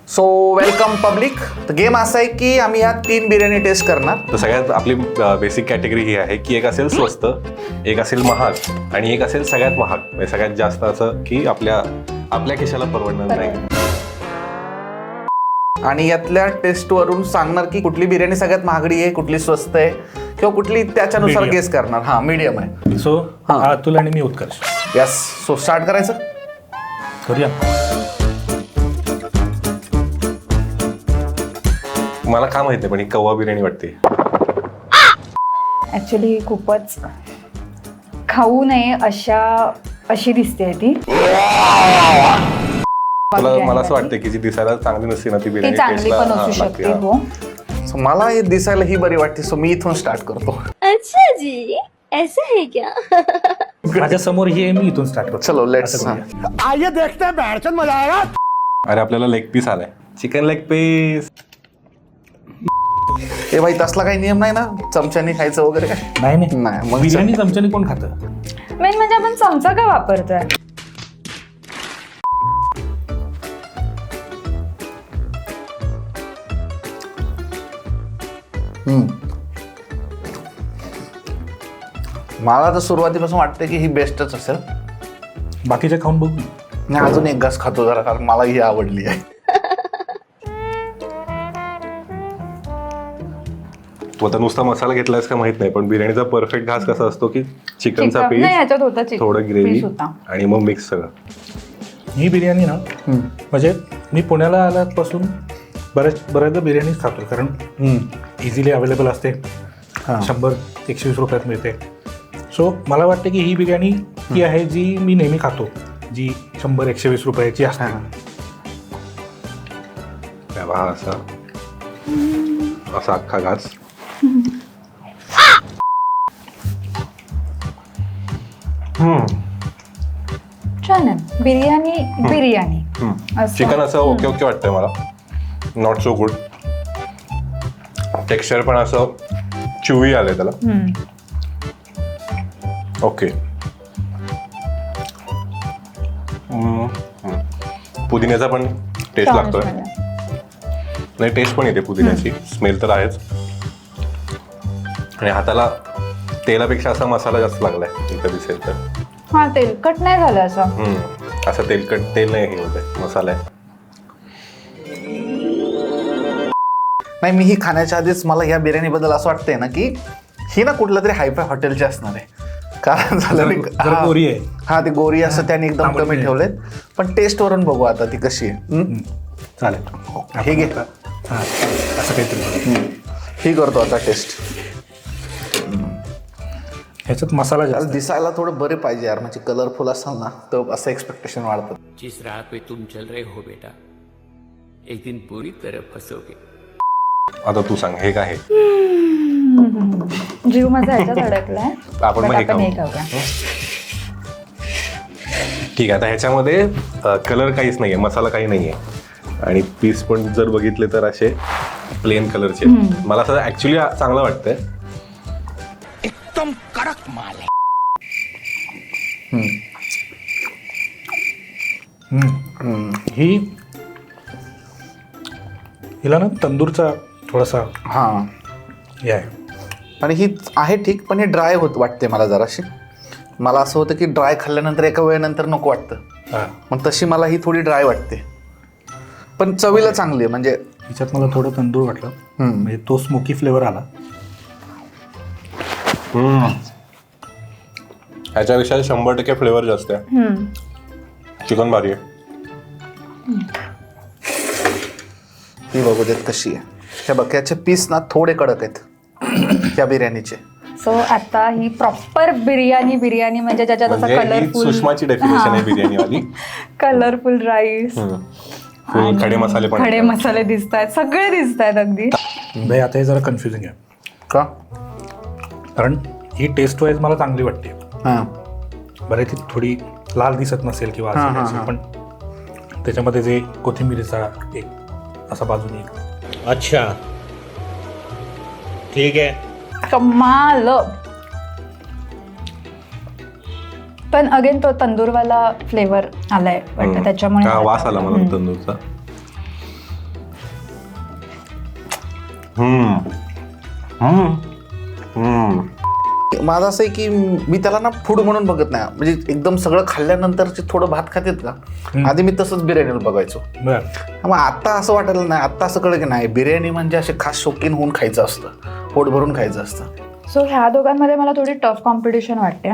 So welcome public. तर game असा आहे की आम्ही ह्या 3 बिर्याणी टेस्ट करणार. तर सगळ्यात आपली बेसिक कॅटेगरी ही आहे की एक असेल स्वस्त, एक असेल महाग आणि एक असेल सगळ्यात महाग, म्हणजे सगळ्यात जास्त असं की आपल्या खिशाला परवडणार नाही. आणि यातल्या टेस्ट वरून सांगणार की कुठली बिर्याणी सगळ्यात महागडी आहे, कुठली स्वस्त आहे किंवा कुठली त्याच्यानुसार Medium. गेस करणार. हा मीडियम आहे. सो अतुल आणि मी उत्कर्ष यस. सो स्टार्ट करायचं. करूया. मला का माहित नाही पण ही कव्वा बिर्याणी वाटते. ऍक्च्युली खूपच खाऊ नये अशी दिसते ती. मला असं वाटतं की जी दिसायला चांगली नसते ना ती ती बिर्याणी चांगली पण असू लागते. शकते. हो. So, मला हे दिसायला ही बरी वाटते. सो मी इथून स्टार्ट करतो. अच्छा जी ऐसा है क्या? माझ्या समोर ही आहे, मी इथून स्टार्ट करतो. चलो लेट्स. असं करूया. आइए देखते हैं बैठचंद मजा आएगा. अरे आपल्याला लेग पीस आलाय, चिकन लेग पीस. ए भाई तसला काही नियम नाही ना, चमच्याने खायचं वगैरे काय? नाही नाही नाही, मग बिर्याणी चमच्याने कोण खातं? मेन म्हणजे आपण चमचा का वापरतोय? मला तर सुरुवातीपासून वाटतं की ही बेस्टच असेल. बाकीच्या खाऊन बघू. मी अजून एक घास खातो जरा, कारण मला ही आवडली आहे. तू आता नुसता मसाला घेतलायस का माहित नाही, पण बिर्याणीचा परफेक्ट घास कसा असतो की चिकनचा नाही, पीस, ह्याच्यात होता थोडं ग्रेव्ही पीस होता. आणि मग मिक्स सगळं. ही बिर्याणी ना म्हणजे मी पुण्याला आल्यापासून बऱ्याचदा बिर्याणी खातो, कारण इझिली अवेलेबल असते. 100-120 रुपयात मिळते. सो मला वाटतं की ही बिर्याणी ती आहे जी मी नेहमी खातो, जी 100-120 रुपयाची असते. तेव्हा असा अख्खा घास. छान आहे. बिर्याणी असं. चिकन असं ओके ओके वाटतंय मला, नॉट सो गुड. टेक्स्चर पण असं चिवी आलंय त्याला. ओके. पुदिन्याचा पण टेस्ट छान लागतोय. आहे. नाही, टेस्ट पण येते पुदिन्याची, स्मेल तर आहेच. आणि हाताला तेलापेक्षा असा मसाला जास्त लागलाय इथं दिसेल तर. हा, तेलकट नाही झालं असं. असं तेलकट तेल नाही, हे होतंय, मसाला आहे. नाही, मी ही खाण्याच्या आधीच मला या बिर्याणीबद्दल असं वाटतंय ना की ही ना कुठल्या तरी हायफाय हॉटेलची असणार आहे. कारण झालं जरा गोरी आहे. हा, ती गोरी असं त्याने एकदम तांबट कमी नाही. ठेवलेत. पण टेस्ट वरून बघू आता ती कशी आहे. चालेल. हे घे. हां, असं काहीतरी. ही करतो आता टेस्ट. ह्याच्यात मसाला जास्त. दिसायला थोडं बरे पाहिजे यार, म्हणजे कलरफुल असाल ना तर असं एक्सपेक्टेशन वाढतं. जिस राह पे तुम चल रहे हो बेटा, एक दिन पूरी तरह फंसोगे. आता तू सांग, हे काय आहे? जीव माझा ह्याच्यात अडकलाय. आपण मग हे आपण हे खाऊ. खाऊया. ठीक आहे. आता ह्याच्यामध्ये कलर काहीच नाहीये, मसाला काही नाहीये, आणि पीस पण जर बघितले तर असे प्लेन कलरचे. मला असं ऍक्च्युली चांगलं वाटतंय. एकदम कड़क माल है. हिला ना तंदूरचा थोडासा हा, हे आहे. आणि ही आहे ठीक, पण हे ड्राय होत वाटते मला जराशी. मला असं होतं की ड्राय खाल्ल्यानंतर एका वेळेनंतर नको वाटतं. हां, मग तशी मला ही थोडी ड्राय वाटते, पण चवीला चांगली आहे. म्हणजे हिच्यात मला थोडं तंदूर वाटलं, म्हणजे तो स्मोकी फ्लेवर आला. ह्याच्यापेक्षा 100% फ्लेवर जास्त आहे. चिकन भारी आहे. ही बघू देत कशी आहे. ह्या बक्याचे पीस ना थोडे कडक आहेत ह्या बिर्याणीचे. सो आता ही प्रॉपर बिर्याणी म्हणजे ज्याच्यात असं म्हणजे ही कलरफुल सुषमाची डेफिनेशन आहे बिर्याणीवाली. कलरफुल राईस, फुल खडे मसाले पण खडे आहेत. मसाले दिसत आहेत, सगळे दिसत आहेत अगदी. भाई आता हे जरा कन्फ्युजिंग आहे, का? कारण ही टेस्ट वाईज मला चांगली वाटते. हां, बरं ती थोडी लाल दिसत नसेल किंवा हां, असेल हां, असेल, हां. पण त्याच्यामध्ये जे कोथिंबीरीचा एक असा बाजूने एक अच्छा ठीक है. कमाल. पण अगेन तो तंदूरवाला फ्लेवर आलाय वाटतं, त्याच्यामुळे वास आला मला तंदूरचा. माझं असं आहे की मी त्याला ना फूड म्हणून बघत नाही, म्हणजे एकदम सगळं खाल्ल्यानंतरचे थोडं भात खातेत का, आधी मी तसंच बिर्याणीला बघायचो. बरं. मग आता असं वाटायला नाही, आता असं कळलं की नाही, बिर्याणी म्हणजे असे खास शौकीन होऊन खायचं असतं, पोट भरून खायचं असतं. सो ह्या दोघांमध्ये मला थोडी टफ कॉम्पिटिशन वाटते,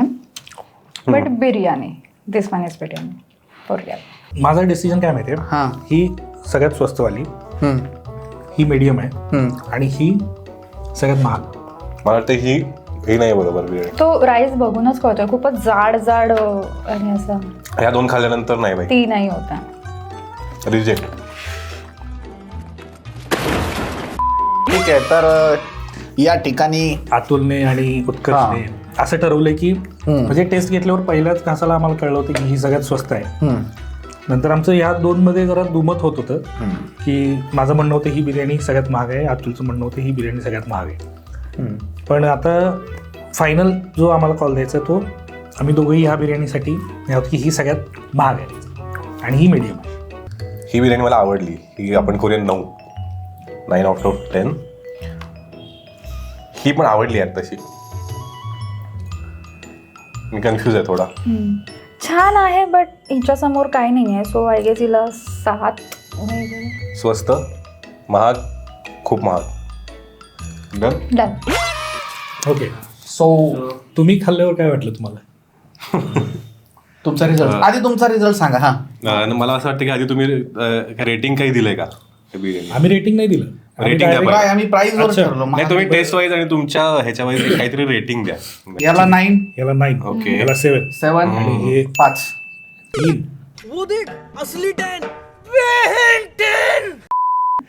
but biryani, this one is biryani for या. माझा डिसिजन काय माहिती हां. आहे, ही सगळ्यात स्वस्तवाली, हम्म, ही मीडियम आहे हम्म. आणि ही सगळ्यात महाग. मला वाटतं ही नाही बरोबर बिर्याणी. तो राईस बघूनच कळतोय, खूपच जाड जाड आणि असं ह्या 2 खाल्ल्यानंतर नाही भाई, ती नाही होता. रिजेक्ट. ठीक आहे, तर या ठिकाणी अतुलने आणि उत्कर्षने असं ठरवलंय की म्हणजे टेस्ट घेतल्यावर पहिल्याच घासाला आम्हाला कळलं होतं की ही सगळ्यात स्वस्त आहे. नंतर आमचं या 2 मध्ये जरा दुमत होत होतं की माझं म्हणणं होतं ही बिर्याणी सगळ्यात महाग आहे, अतुलचं म्हणणं होतं ही बिर्याणी सगळ्यात महाग आहे. पण आता फायनल जो आम्हाला कॉल द्यायचा तो आम्ही दोघंही ह्या बिर्याणीसाठी आहोत की ही सगळ्यात महाग आहे आणि ही मीडियम आहे. ही बिर्याणी मला आवडली, ही आपण करूया 9 आउट ऑफ 10. ही पण आवडली आहे तशी, मी कन्फ्यूज आहे थोडा. छान आहे, बट हिच्यासमोर काही नाही आहे, सो आय गेस हिला 7. स्वस्त, महाग, खूप महाग. डन. डन. ओके, सो तुम्ही खाल्ल्यावर काय वाटलं तुम्हाला? तुमचा रिझल्ट, आधी तुमचा रिझल्ट सांगा. हां, मला असं वाटतं की आधी तुम्ही रेटिंग काही दिलंय का बिर्याणी? आम्ही रेटिंग नाही दिलं. Rating द्या काय आम्ही प्राइस वर अच्छा. ठरलो. नाही, तुम्ही टेस्ट वाईज आणि तुमच्या ह्याच्या वाईज काहीतरी रेटिंग द्या. याला 9, याला 9, Okay. याला 7, 7, हे 5. 3.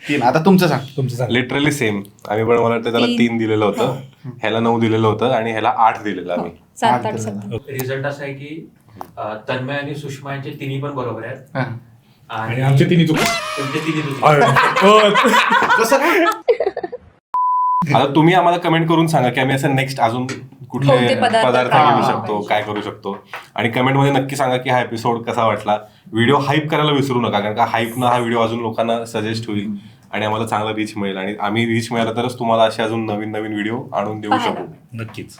3. आता तुमचं सांग. तुमचं सांग. Literally same. आम्ही पण मला वाटतं त्याला 3 दिलेलं होतं, ह्याला 9 दिलेलं होतं आणि ह्याला 8 दिलेलं आम्ही. 7-8. रिझल्ट असा आहे की तन्मय आणि सुषमा यांचे तिन्ही पण बरोबर आहेत हां. आणि आमचे तिन्ही चुकले. तुमचे तिन्ही चुकले. कसं काय? आता तुम्ही आम्हाला कमेंट करून सांगा की आम्ही असं नेक्स्ट अजून कुठले कोणते पदार्थ पदार्थ खायला घेऊ शकतो, काय करू शकतो. आणि कमेंटमध्ये नक्की सांगा की हा एपिसोड कसा वाटला. व्हिडिओ हाईप करायला विसरू नका, कारण का हाईपनं हा व्हिडिओ अजून लोकांना सजेस्ट होईल आणि आम्हाला चांगला रीच मिळेल आणि आम्ही रीच मिळाला तरच तुम्हाला असे अजून नवीन नवीन व्हिडिओ आणून देऊ शकू. नक्कीच.